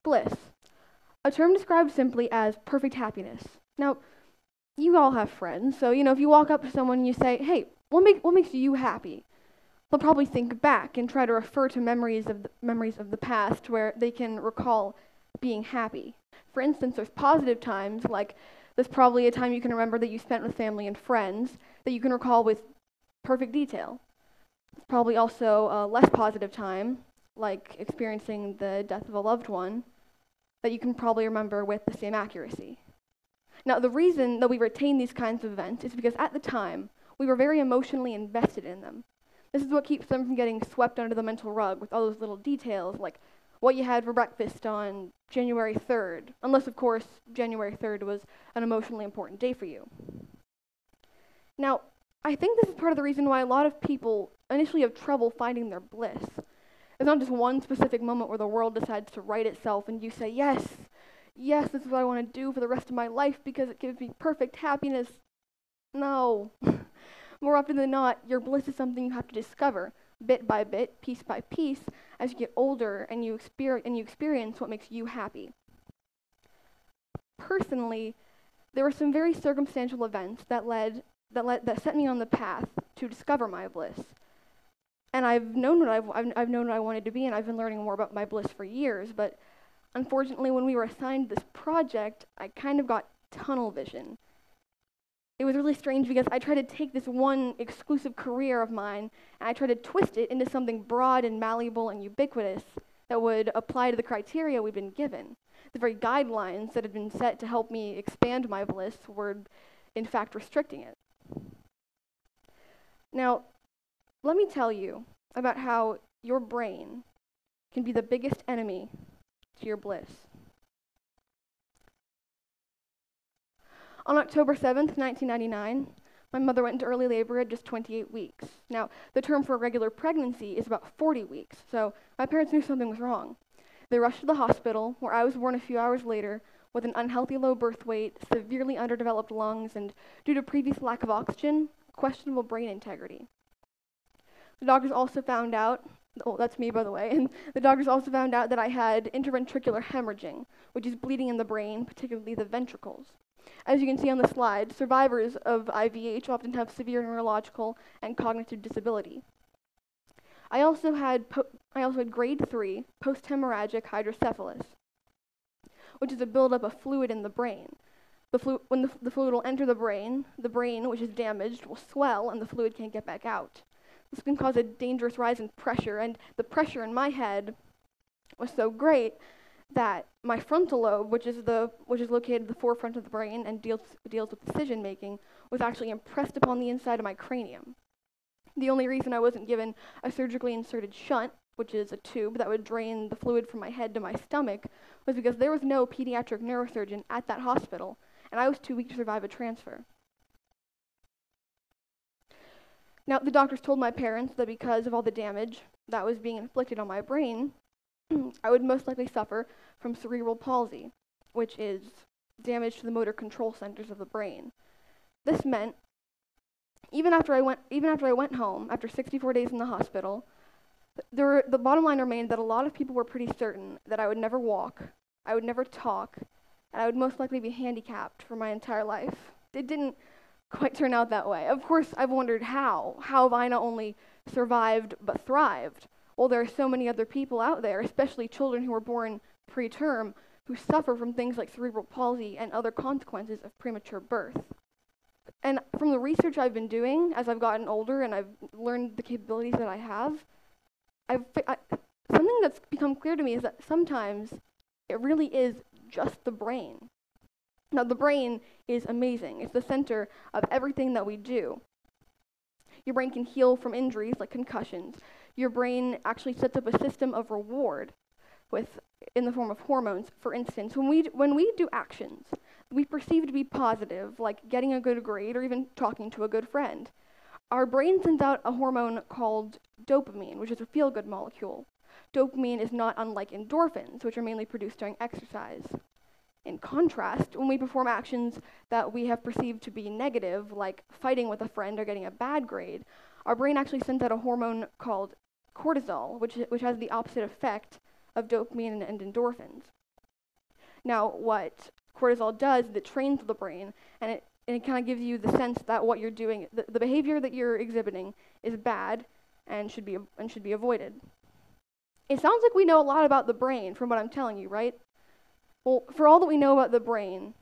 Bliss, a term described simply as perfect happiness. Now, you all have friends, so if you walk up to someone and you say, "Hey, what makes you happy?" They'll probably think back and try to refer to memories of the past where they can recall being happy. For instance, there's positive times, like there's probably a time you can remember that you spent with family and friends that you can recall with perfect detail. It's probably also a less positive time, like experiencing the death of a loved one, that you can probably remember with the same accuracy. Now, the reason that we retain these kinds of events is because at the time, we were very emotionally invested in them. This is what keeps them from getting swept under the mental rug with all those little details, like what you had for breakfast on January 3rd, unless, of course, January 3rd was an emotionally important day for you. Now, I think this is part of the reason why a lot of people initially have trouble finding their bliss. It's not just one specific moment where the world decides to right itself and you say, yes, this is what I want to do for the rest of my life because it gives me perfect happiness. No. More often than not, your bliss is something you have to discover, bit by bit, piece by piece, as you get older and you experience what makes you happy. Personally, there were some very circumstantial events that set me on the path to discover my bliss. And I've known what I wanted to be, and I've been learning more about my bliss for years, but unfortunately, when we were assigned this project, I kind of got tunnel vision. It was really strange because I tried to take this one exclusive career of mine, and I tried to twist it into something broad and malleable and ubiquitous that would apply to the criteria we'd been given. The very guidelines that had been set to help me expand my bliss were, in fact, restricting it. Now, let me tell you about how your brain can be the biggest enemy to your bliss. On October 7th, 1999, my mother went into early labor at just 28 weeks. Now, the term for a regular pregnancy is about 40 weeks, so my parents knew something was wrong. They rushed to the hospital, where I was born a few hours later, with an unhealthy low birth weight, severely underdeveloped lungs, and due to previous lack of oxygen, questionable brain integrity. The doctors also found out, that's me by the way, and the doctors also found out that I had interventricular hemorrhaging, which is bleeding in the brain, particularly the ventricles. As you can see on the slide, survivors of IVH often have severe neurological and cognitive disability. I also had grade 3 post-hemorrhagic hydrocephalus, which is a buildup of fluid in the brain. When the fluid will enter the brain, which is damaged, will swell and the fluid can't get back out. This can cause a dangerous rise in pressure, and the pressure in my head was so great that my frontal lobe, which is located at the forefront of the brain and deals with decision making, was actually impressed upon the inside of my cranium. The only reason I wasn't given a surgically inserted shunt, which is a tube that would drain the fluid from my head to my stomach, was because there was no pediatric neurosurgeon at that hospital, and I was too weak to survive a transfer. Now, the doctors told my parents that because of all the damage that was being inflicted on my brain, I would most likely suffer from cerebral palsy, which is damage to the motor control centers of the brain. This meant, even after I went home, after 64 days in the hospital, the bottom line remained that a lot of people were pretty certain that I would never walk, I would never talk, and I would most likely be handicapped for my entire life. It didn't quite turn out that way. Of course, I've wondered how. How have I not only survived, but thrived? Well, there are so many other people out there, especially children who were born preterm, who suffer from things like cerebral palsy and other consequences of premature birth. And from the research I've been doing as I've gotten older and I've learned the capabilities that I have, something that's become clear to me is that sometimes it really is just the brain. Now, the brain is amazing. It's the center of everything that we do. Your brain can heal from injuries like concussions. Your brain actually sets up a system of reward in the form of hormones. For instance, when we do actions we perceive to be positive, like getting a good grade or even talking to a good friend, our brain sends out a hormone called dopamine, which is a feel-good molecule. Dopamine is not unlike endorphins, which are mainly produced during exercise. In contrast, when we perform actions that we have perceived to be negative, like fighting with a friend or getting a bad grade, our brain actually sends out a hormone called cortisol, which has the opposite effect of dopamine and endorphins. Now, what cortisol does is it trains the brain, and it kind of gives you the sense that what you're doing, the behavior that you're exhibiting is bad and should be avoided. It sounds like we know a lot about the brain from what I'm telling you, right? Well, for all that we know about the brain,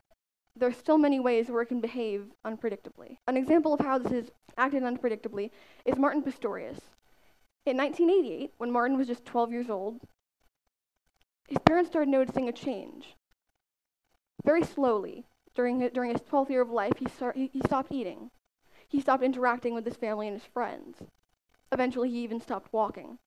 there's still many ways where it can behave unpredictably. An example of how this is acted unpredictably is Martin Pistorius. In 1988, when Martin was just 12 years old, his parents started noticing a change. Very slowly, during his 12th year of life, he stopped eating. He stopped interacting with his family and his friends. Eventually, he even stopped walking.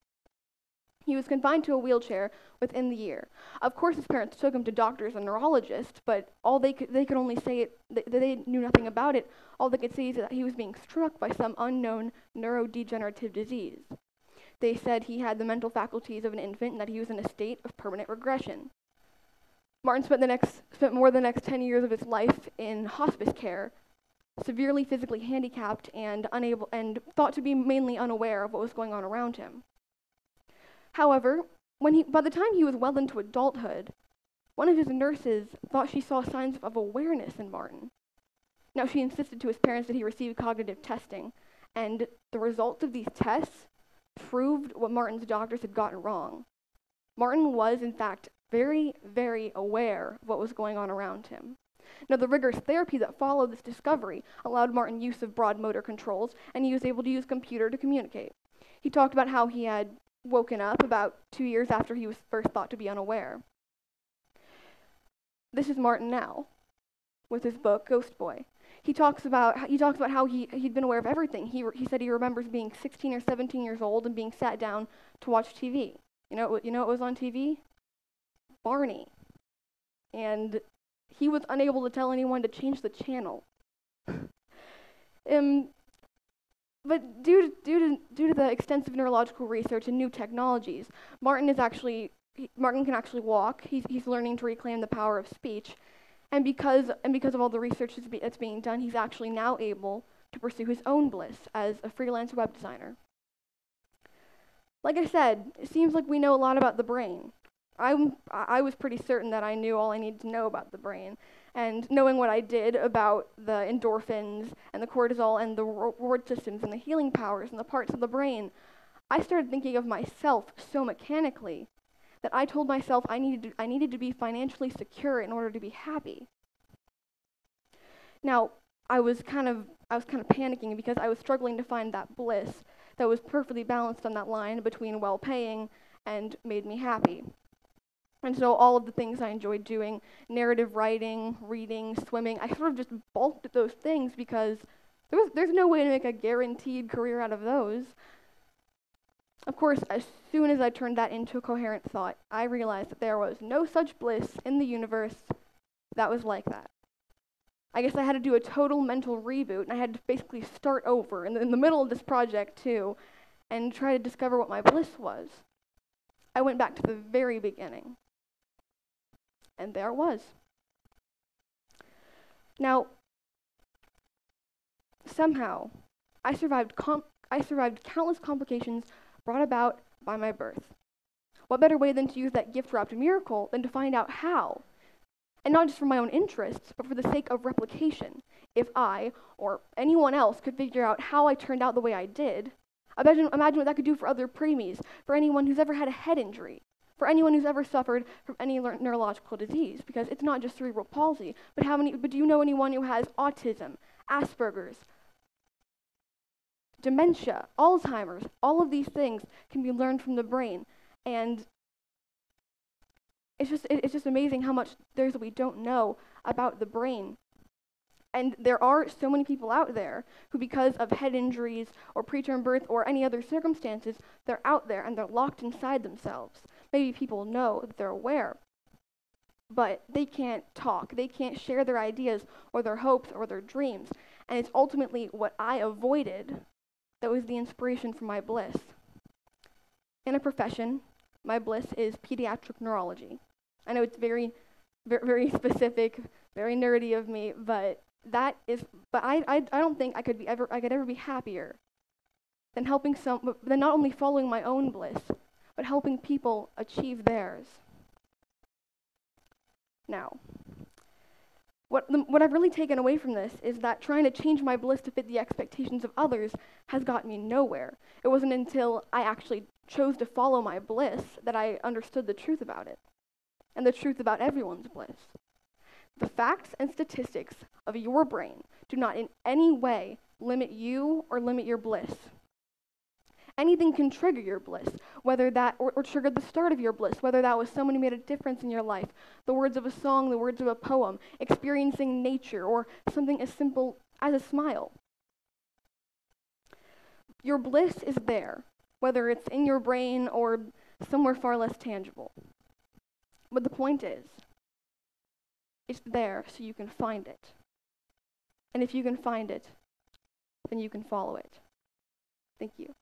He was confined to a wheelchair within the year. Of course, his parents took him to doctors and neurologists, but all they could only say they knew nothing about it. All they could say is that he was being struck by some unknown neurodegenerative disease. They said he had the mental faculties of an infant and that he was in a state of permanent regression. Martin spent more than the next 10 years of his life in hospice care, severely physically handicapped and thought to be mainly unaware of what was going on around him. However, by the time he was well into adulthood, one of his nurses thought she saw signs of awareness in Martin. Now, she insisted to his parents that he receive cognitive testing, and the results of these tests proved what Martin's doctors had gotten wrong. Martin was, in fact, very, very aware of what was going on around him. Now, the rigorous therapy that followed this discovery allowed Martin use of broad motor controls, and he was able to use computer to communicate. He talked about how he had woken up about 2 years after he was first thought to be unaware. This is Martin now, with his book, Ghost Boy. He talks about how he'd been aware of everything. He said he remembers being 16 or 17 years old and being sat down to watch TV. You know what was on TV? Barney. And he was unable to tell anyone to change the channel. But due to the extensive neurological research and new technologies, Martin can actually walk. He's learning to reclaim the power of speech, and because of all the research that's being done, he's actually now able to pursue his own bliss as a freelance web designer. Like I said, it seems like we know a lot about the brain. I was pretty certain that I knew all I needed to know about the brain. And knowing what I did about the endorphins and the cortisol and the reward systems and the healing powers and the parts of the brain, I started thinking of myself so mechanically that I told myself I needed to be financially secure in order to be happy. Now, I was kind of panicking because I was struggling to find that bliss that was perfectly balanced on that line between well-paying and made me happy. And so all of the things I enjoyed doing, narrative writing, reading, swimming, I sort of just bulked at those things because there's no way to make a guaranteed career out of those. Of course, as soon as I turned that into a coherent thought, I realized that there was no such bliss in the universe that was like that. I guess I had to do a total mental reboot, and I had to basically start over in the middle of this project too, and try to discover what my bliss was. I went back to the very beginning. And there it was. Now, somehow, I survived countless complications brought about by my birth. What better way than to use that gift-wrapped miracle than to find out how? And not just for my own interests, but for the sake of replication. If I, or anyone else, could figure out how I turned out the way I did, imagine what that could do for other preemies, for anyone who's ever had a head injury, for anyone who's ever suffered from any neurological disease, because it's not just cerebral palsy, but do you know anyone who has autism, Asperger's, dementia, Alzheimer's? All of these things can be learned from the brain, and it's just amazing how much there's that we don't know about the brain. And there are so many people out there who, because of head injuries or preterm birth or any other circumstances, they're out there and they're locked inside themselves. Maybe people know that they're aware, but they can't talk. They can't share their ideas or their hopes or their dreams. And it's ultimately what I avoided that was the inspiration for my bliss. In a profession, my bliss is pediatric neurology. I know it's very, very specific, very nerdy of me, but I don't think I could ever be happier than than not only following my own bliss, but helping people achieve theirs. Now, what I've really taken away from this is that trying to change my bliss to fit the expectations of others has gotten me nowhere. It wasn't until I actually chose to follow my bliss that I understood the truth about it, and the truth about everyone's bliss. The facts and statistics of your brain do not in any way limit you or limit your bliss. Anything can trigger your bliss, whether that, or trigger the start of your bliss, whether that was someone who made a difference in your life, the words of a song, the words of a poem, experiencing nature, or something as simple as a smile. Your bliss is there, whether it's in your brain or somewhere far less tangible. But the point is, it's there so you can find it. And if you can find it, then you can follow it. Thank you.